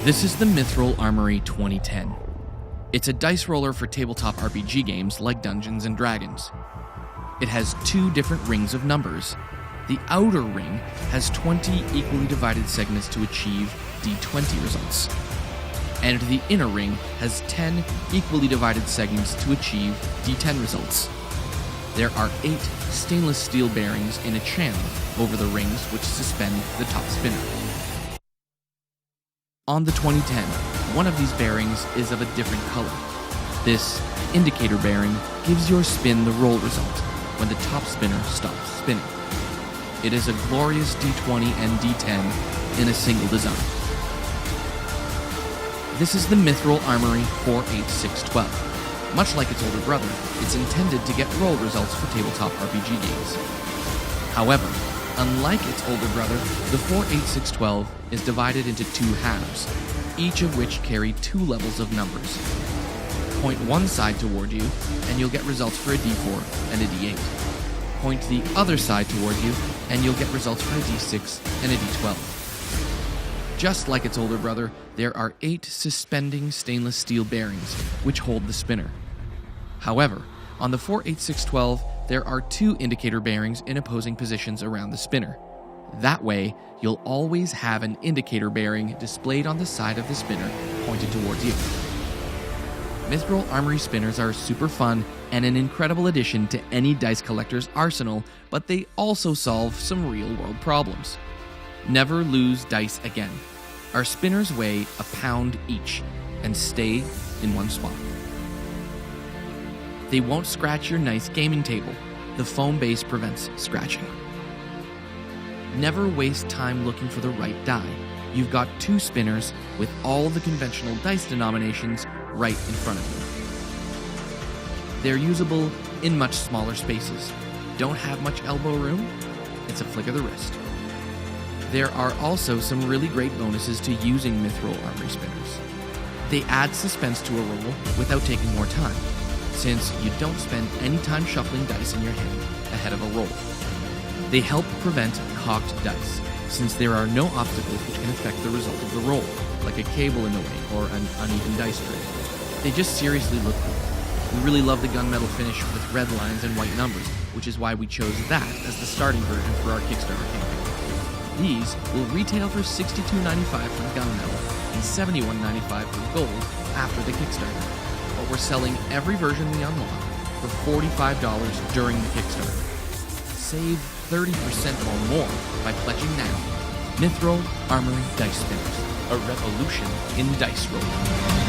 This is the Mithril Armory 2010. It's a dice roller for tabletop RPG games like Dungeons & Dragons. It has two different rings of numbers. The outer ring has 20 equally divided segments to achieve d20 results, and the inner ring has 10 equally divided segments to achieve d10 results. There are 8 stainless steel bearings in a channel over the rings which suspend the top spinner. On the 2010, one of these bearings is of a different color. This indicator bearing gives your spin the roll result when the top spinner stops spinning. It is a glorious d20 and d10 in a single design. This is the Mithril Armory 48612. Much like its older brother, it's intended to get roll results for tabletop RPG games. However, unlike its older brother, the 48612 is divided into 2 halves, each of which carry 2 levels of numbers. Point one side toward you, and you'll get results for a d4 and a d8. Point the other side toward you, and you'll get results for a d6 and a d12. Just like its older brother, there are 8 suspending stainless steel bearings, which hold the spinner. However, on the 48612, there are 2 indicator bearings in opposing positions around the spinner. That way, you'll always have an indicator bearing displayed on the side of the spinner pointed towards you. Mithril Armory spinners are super fun and an incredible addition to any dice collector's arsenal, but they also solve some real-world problems. Never lose dice again. Our spinners weigh a pound each and stay in one spot. They won't scratch your nice gaming table. The foam base prevents scratching. Never waste time looking for the right die. You've got 2 spinners with all the conventional dice denominations right in front of you. They're usable in much smaller spaces. Don't have much elbow room? It's a flick of the wrist. There are also some really great bonuses to using Mithril Armory spinners. They add suspense to a roll without taking more time, since you don't spend any time shuffling dice in your hand ahead of a roll. They help prevent cocked dice, since there are no obstacles which can affect the result of the roll, like a cable in the way or an uneven dice tray. They just seriously look cool. We really love the gunmetal finish with red lines and white numbers, which is why we chose that as the starting version for our Kickstarter campaign. These will retail for $62.95 for gunmetal and $71.95 for gold after the Kickstarter. But we're selling every version we unlock for $45 during the Kickstarter. Save 30% or more by pledging now. Mithril Armory Dice Spinners, a revolution in dice rolling.